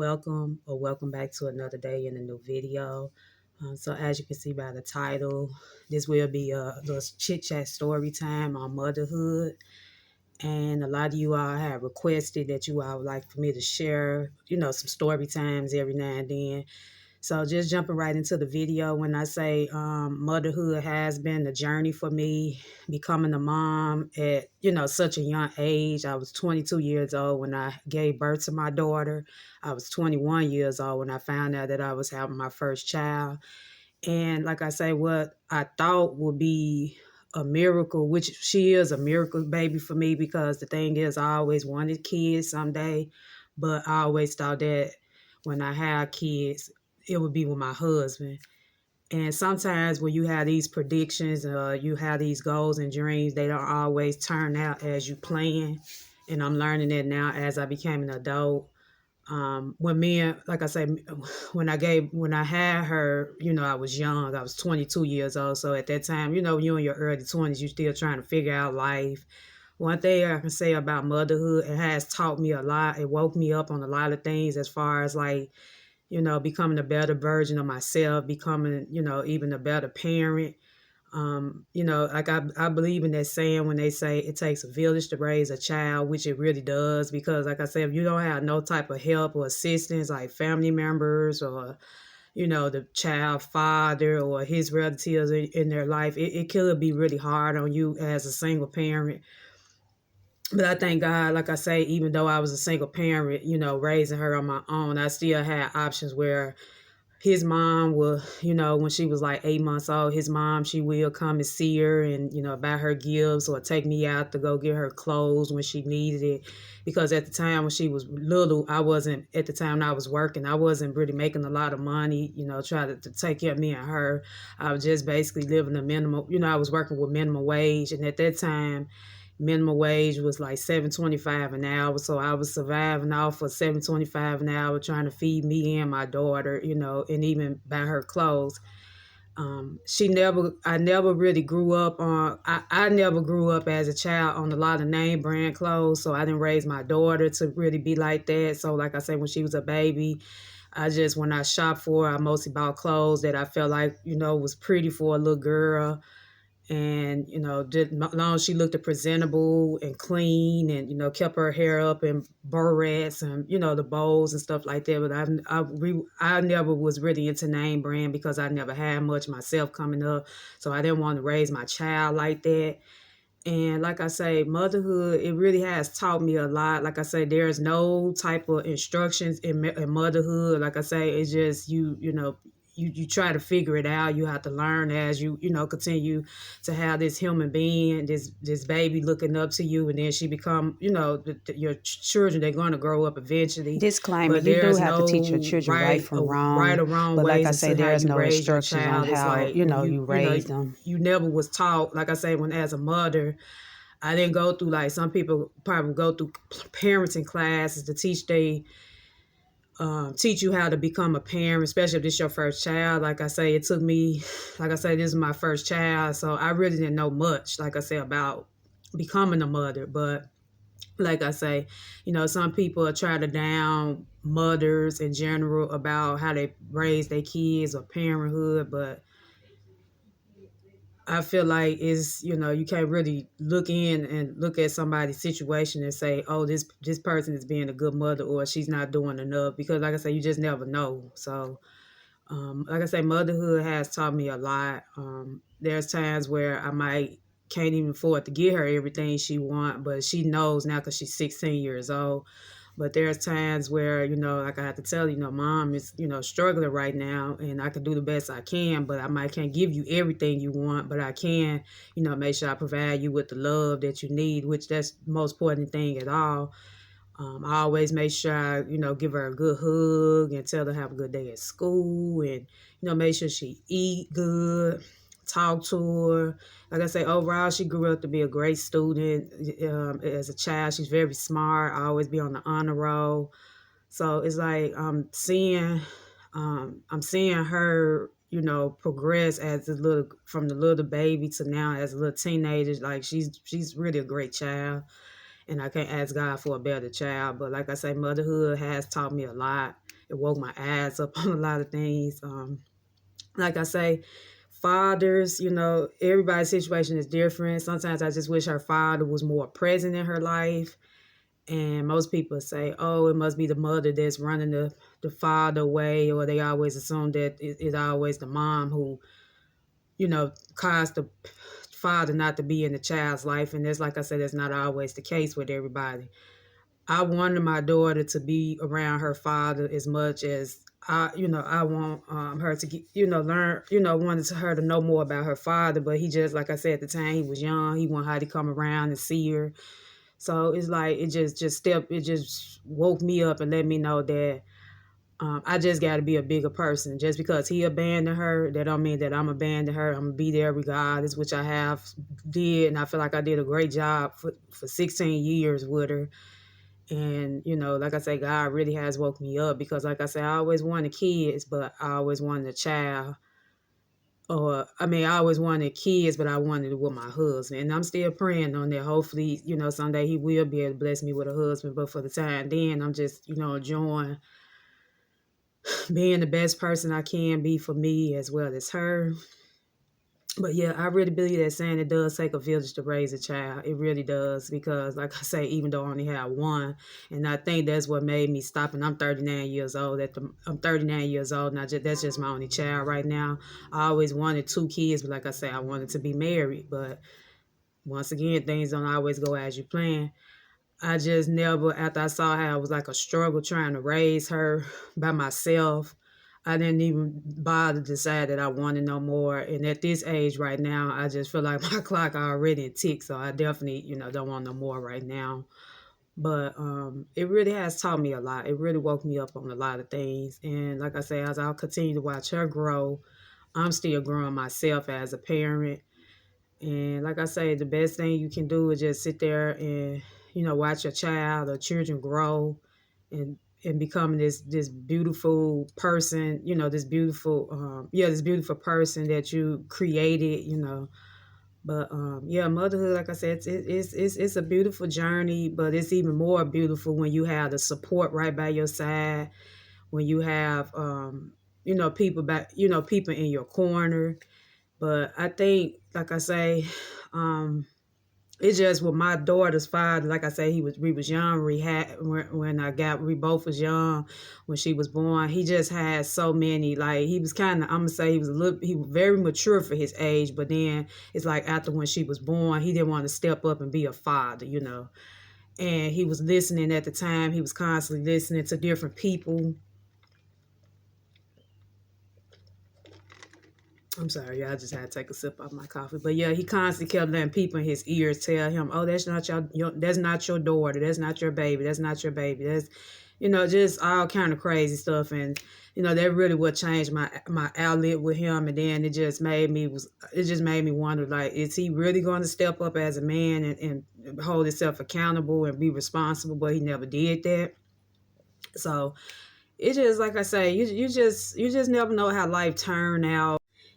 welcome back to another day in a new video. So as you can see by the title, this will be a little chit chat story time on motherhood. And a lot of you all have requested that you all would like for me to share, some story times every now and then. So just jumping right into the video, when I say motherhood has been a journey for me, becoming a mom at, such a young age. I was 22 years old when I gave birth to my daughter. I was 21 years old when I found out that I was having my first child. And like I say, what I thought would be a miracle, which she is a miracle baby for me, because the thing is, I always wanted kids someday, but I always thought that when I had kids, it would be with my husband. And sometimes when you have these predictions, you have these goals and dreams, they don't always turn out as you plan. And I'm learning that now as I became an adult. Like I say, when I had her, I was young. I was 22 years old. So at that time, you in your early 20s, you're still trying to figure out life. One thing I can say about motherhood, it has taught me a lot. It woke me up on a lot of things as far as like, becoming a better version of myself, becoming, even a better parent. Like I believe in that saying when they say it takes a village to raise a child, which it really does, because like I said, if you don't have no type of help or assistance, like family members or, the child father or his relatives in their life, it could be really hard on you as a single parent. But I thank God, like I say, even though I was a single parent, raising her on my own, I still had options where his mom will, when she was like 8 months old, his mom, she will come and see her and, buy her gifts or take me out to go get her clothes when she needed it. Because at the time when she was little, at the time I was working, I wasn't really making a lot of money, trying to take care of me and her. I was just basically living a minimum, I was working with minimum wage. And at that time, minimum wage was like $7.25 an hour, so I was surviving off of $7.25 an hour, trying to feed me and my daughter, and even buy her clothes. I never really grew up on. I never grew up as a child on a lot of name brand clothes, so I didn't raise my daughter to really be like that. So, like I said, when she was a baby, when I shopped for her, I mostly bought clothes that I felt like was pretty for a little girl. And, as long as she looked presentable and clean and, kept her hair up in barrettes and, the bows and stuff like that. But I never was really into name brand because I never had much myself coming up. So I didn't want to raise my child like that. And like I say, motherhood, it really has taught me a lot. Like I say, there's no type of instructions in motherhood. Like I say, it's just you try to figure it out. You have to learn as you continue to have this human being, this baby looking up to you, and then she become, your children, they're going to grow up eventually. Disclaimer, But you do there's have to teach your no children right from wrong. right or wrong But like I ways say, into how there's you no raise your instructions on child. It's how, like when you raise them. you never was taught. Like I say, when as a mother, I didn't go through like some people probably go through parenting classes to teach you how to become a parent, especially if this is your first child. Like I say, it took me, like I say, this is my first child, so I really didn't know much, like I say, about becoming a mother. But like I say, some people try to down mothers in general about how they raise their kids or parenthood, but I feel like you can't really look in and look at somebody's situation and say, oh, this person is being a good mother or she's not doing enough, because like I say, you just never know. So like I say, motherhood has taught me a lot. There's times where I might can't even afford to get her everything she want, but she knows now because she's 16 years old. But there's times where, like I have to tell mom is, struggling right now, and I can do the best I can, but I might can't give you everything you want, but I can, make sure I provide you with the love that you need, which that's the most important thing at all. I always make sure I, give her a good hug and tell her have a good day at school, and, make sure she eat good, talk to her. Like I say, overall, she grew up to be a great student. As a child, she's very smart. I always be on the honor roll. So it's like I'm seeing her, progress as from the little baby to now as a little teenager. Like she's really a great child. and I can't ask God for a better child. But like I say, motherhood has taught me a lot. It woke my eyes up on a lot of things. Like I say, fathers, everybody's situation is different. Sometimes I just wish her father was more present in her life. And most people say, oh, it must be the mother that's running the father away, or they always assume that it's always the mom who, caused the father not to be in the child's life. And that's, like I said, that's not always the case with everybody. I wanted my daughter to be around her father as much as I want her to get, learn, wanted her to know more about her father. But he just, like I said, at the time he was young, he wanted her to come around and see her. So it's like it just woke me up and let me know that I just got to be a bigger person. Just because he abandoned her, that don't mean that I'm abandoning her. I'm gonna be there regardless, which I have did, and I feel like I did a great job for 16 years with her. And like I say, God really has woke me up because, like I say, I always wanted kids, but I always wanted a child. Or I always wanted kids, but I wanted it with my husband, and I'm still praying on that. Hopefully, someday he will be able to bless me with a husband. But for the time being, I'm just, enjoying being the best person I can be for me as well as her. But yeah, I really believe that saying it does take a village to raise a child. It really does because, like I say, even though I only have one, and I think that's what made me stop. And I'm 39 years old. I'm 39 years old, and that's just my only child right now. I always wanted two kids, but like I say, I wanted to be married. But once again, things don't always go as you plan. I just never, after I saw how it was like a struggle trying to raise her by myself, I didn't even bother to decide that I wanted no more. And at this age right now, I just feel like my clock already ticked. So I definitely, don't want no more right now. But it really has taught me a lot. It really woke me up on a lot of things. And like I say, as I'll continue to watch her grow, I'm still growing myself as a parent. And like I say, the best thing you can do is just sit there and, watch your child or children grow and becoming this beautiful person, this beautiful person that you created, But yeah, motherhood, like I said, it's a beautiful journey, but it's even more beautiful when you have the support right by your side, when you have people in your corner. But I think, like I say, it's just with my daughter's father. Like I say, we was young. We both was young when she was born. He just had so many. Like he was kind of, I'm gonna say he was very mature for his age. But then it's like after when she was born, he didn't want to step up and be a father, And he was listening at the time. He was constantly listening to different people. I'm sorry, y'all. I just had to take a sip of my coffee. But yeah, he constantly kept letting people in his ears tell him, "Oh, that's not that's not your daughter. That's not your baby. That's not your baby. That's, just all kind of crazy stuff." And that really what changed my outlet with him. And then it just made me wonder, like, is he really going to step up as a man and hold himself accountable and be responsible? But he never did that. So it just, like I say, you just never know how life turned out.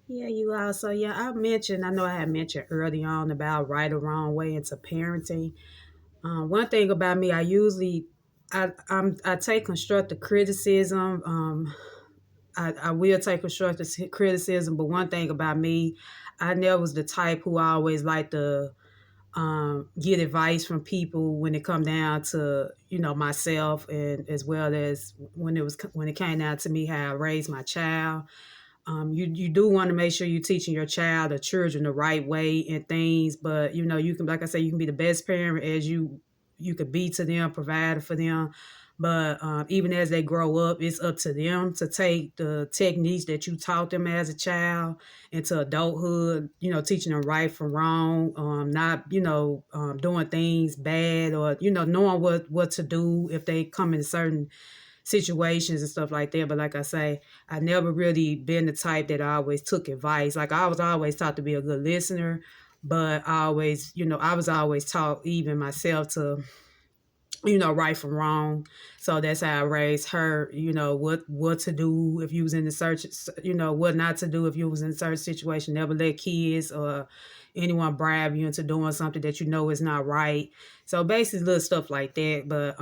Yeah, you are. So yeah, I know I had mentioned early on about right or wrong way into parenting. One thing about me, I take constructive criticism. I will take constructive criticism, but one thing about me, I never was the type who always like to get advice from people when it come down to myself, and as well as when it came down to me how I raised my child. You do want to make sure you're teaching your child or children the right way and things, but you can, like I say, you can be the best parent as you could be to them, provide for them. But even as they grow up, it's up to them to take the techniques that you taught them as a child into adulthood, teaching them right from wrong, not, doing things bad, or, knowing what to do if they come in certain situations and stuff like that. But like I say, I never really been the type that I always took advice. Like I was always taught to be a good listener, but I was always taught even myself to, right from wrong. So that's how I raised her, what to do if you was in the search, what not to do if you was in a certain situation. Never let kids or anyone bribe you into doing something that you know is not right. So basically little stuff like that. But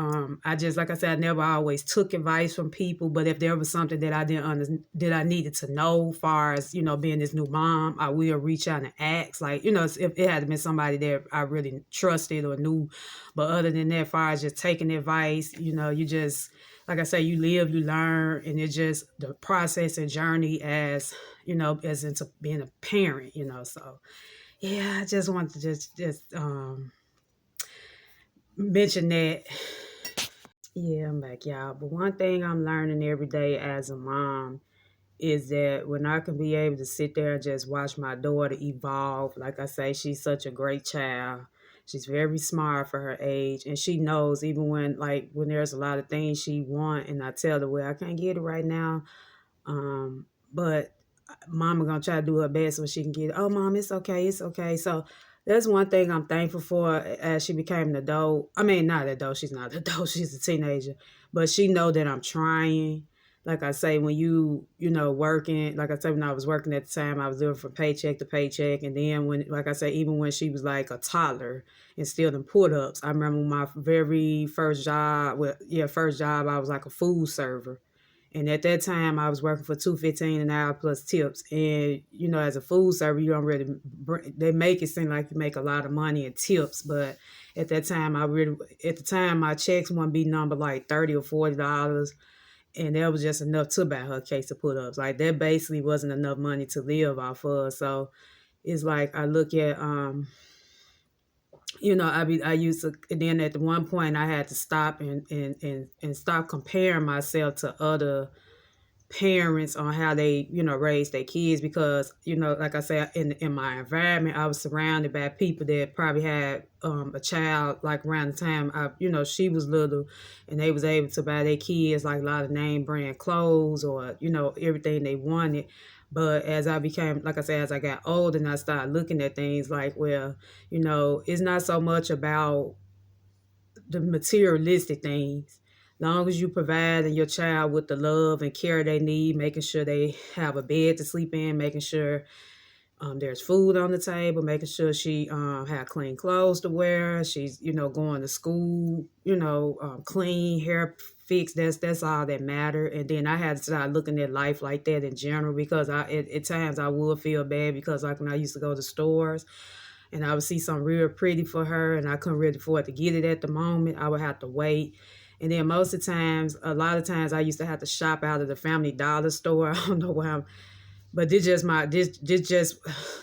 I just, like I said, I never always took advice from people. But if there was something that I didn't that I needed to know, far as being this new mom, I will reach out and ask. Like if it had been somebody that I really trusted or knew. But other than that, far as just taking advice, you just, like I say, you live, you learn, and it's just the process and journey as as into being a parent. So yeah, I just wanted to just mention that. Yeah, I'm back, y'all. But one thing I'm learning every day as a mom is that when I can be able to sit there and just watch my daughter evolve, like I say, she's such a great child. She's very smart for her age, and she knows even when there's a lot of things she want, and I tell her, well, I can't get it right now, but mama gonna try to do her best so she can get it. Oh, mom, it's okay, it's okay. So that's one thing I'm thankful for as she became an adult. I mean, not adult, she's not an adult, she's a teenager. But she know that I'm trying. Like I say, when working, like I said, when I was working at the time, I was living from paycheck to paycheck. And then like I say, even when she was like a toddler and still in put-ups, I remember my very first job, first job, I was like a food server. And at that time, I was working for $2.15 an hour plus tips. And as a food server, you don't really they make it seem like you make a lot of money in tips. But at that time, my checks wouldn't be number like $30 or $40, and that was just enough to buy her a case of put-ups. Like that basically wasn't enough money to live off of. So it's like I look at I used to, and then at the one point I had to stop and stop comparing myself to other parents on how they raise their kids, because like I said, in my environment I was surrounded by people that probably had a child like around the time she was little, and they was able to buy their kids like a lot of name brand clothes or everything they wanted. But as I became, like I said, as I got older and I started looking at things like, well, it's not so much about the materialistic things. Long as you providing your child with the love and care they need, making sure they have a bed to sleep in, making sure there's food on the table, making sure she have clean clothes to wear, she's going to school, clean, hair fixed. That's all that matter. And then I had to start looking at life like that in general, because at times I would feel bad, because like when I used to go to stores and I would see something real pretty for her and I couldn't really afford to get it at the moment, I would have to wait. And then a lot of times I used to have to shop out of the Family Dollar store. I don't know why but this just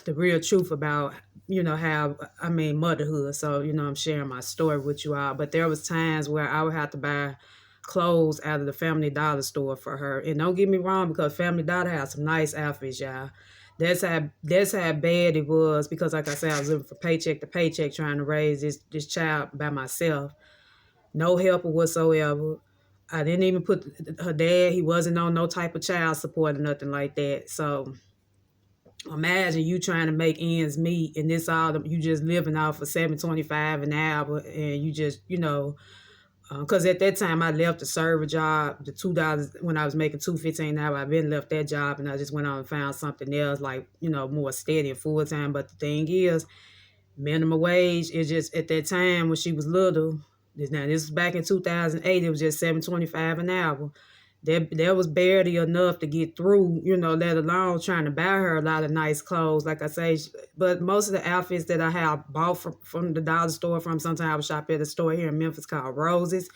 the real truth about how motherhood. So I'm sharing my story with you all. But there was times where I would have to buy clothes out of the Family Dollar store for her. And don't get me wrong, because Family Dollar has some nice outfits, y'all. That's how bad it was, because like I said, I was living from paycheck to paycheck trying to raise this child by myself. No helper whatsoever. I didn't even put her dad. He wasn't on no type of child support or nothing like that. So imagine you trying to make ends meet, and this all you just living off of $7.25 an hour, and you just because at that time I left the server job, the $2 when I was making $2.15 an hour. I've been left that job, and I just went on and found something else like more steady and full time. But the thing is, minimum wage is just at that time when she was little. Now this was back in 2008. It was just $7.25 an hour. That was barely enough to get through, let alone trying to buy her a lot of nice clothes. Like I say, but most of the outfits that I have bought from the dollar store, sometimes I would shop at a store here in Memphis called Roses.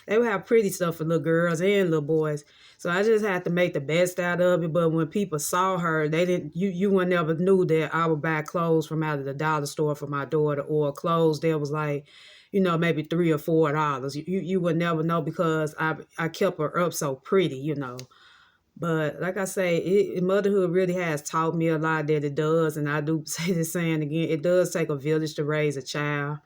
They would have pretty stuff for little girls and little boys. So I just had to make the best out of it. But when people saw her, they didn't. You would never knew that I would buy clothes from out of the dollar store for my daughter, or clothes that was like, maybe $3 or $4. You would never know, because I kept her up so pretty. But like I say, motherhood really has taught me a lot, that it does, and I do say this saying again, it does take a village to raise a child.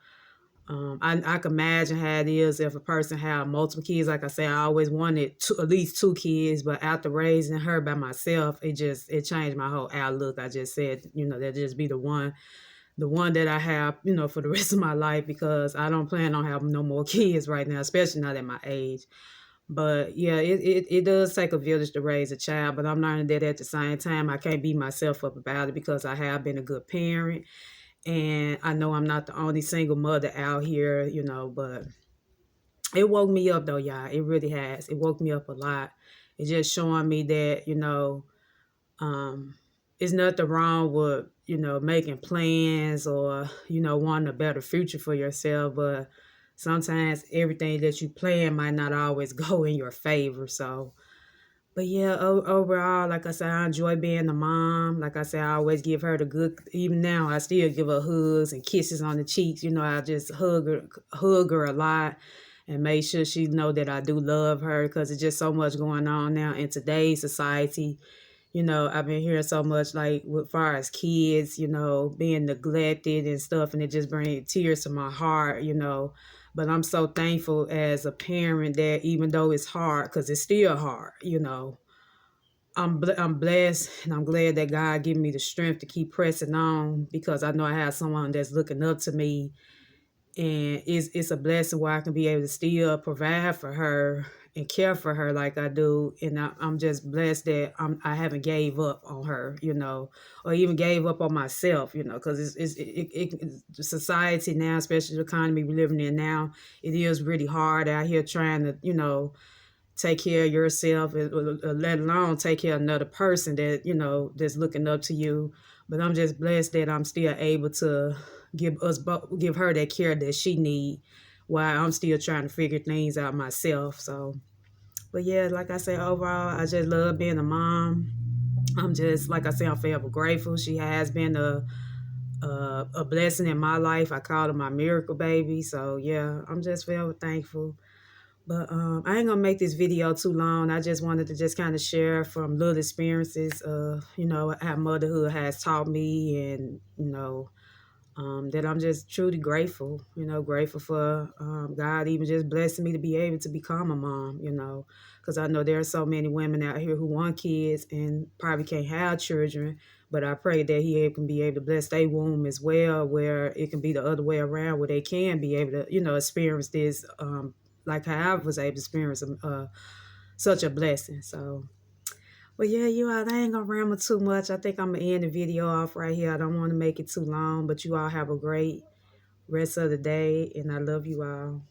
I can imagine how it is if a person had multiple kids. Like I say, I always wanted at least two kids, but after raising her by myself, it changed my whole outlook. I just said, that just be the one that I have, for the rest of my life, because I don't plan on having no more kids right now, especially not at my age. But yeah, it does take a village to raise a child, but I'm learning that at the same time, I can't beat myself up about it, because I have been a good parent. And I know I'm not the only single mother out here, but it woke me up though, y'all. It really has. It woke me up a lot. It's just showing me that, um, it's nothing wrong with, making plans or, wanting a better future for yourself. But sometimes everything that you plan might not always go in your favor. So, but yeah, overall, like I said, I enjoy being a mom. Like I said, I always give her the good. Even now, I still give her hugs and kisses on the cheeks. I just hug her a lot, and make sure she know that I do love her because it's just so much going on now in today's society. I've been hearing so much like with far as kids, being neglected and stuff, and it just brings tears to my heart. But I'm so thankful as a parent that even though it's hard, because it's still hard. I'm blessed and I'm glad that God gave me the strength to keep pressing on because I know I have someone that's looking up to me, and it's a blessing where I can be able to still provide for her and care for her like I do. And I'm just blessed that I haven't gave up on her, or even gave up on myself, because society now, especially the economy we're living in now, it is really hard out here trying to, take care of yourself, let alone take care of another person that that's looking up to you. But I'm just blessed that I'm still able to give her that care that she need, while I'm still trying to figure things out myself. So, but yeah, like I said, overall, I just love being a mom. I'm just like I said, I'm forever grateful. She has been a blessing in my life. I call her my miracle baby. So yeah, I'm just forever thankful. But I ain't gonna make this video too long. I just wanted to just kind of share from little experiences of, how motherhood has taught me, and that I'm just truly grateful. Grateful for God even just blessing me to be able to become a mom. Because I know there are so many women out here who want kids and probably can't have children. But I pray that He can be able to bless their womb as well, where it can be the other way around, where they can be able to, experience this. Like how I was able to experience such a blessing. So, but yeah, you all, I ain't gonna ramble too much. I think I'm gonna end the video off right here. I don't want to make it too long, but you all have a great rest of the day, and I love you all.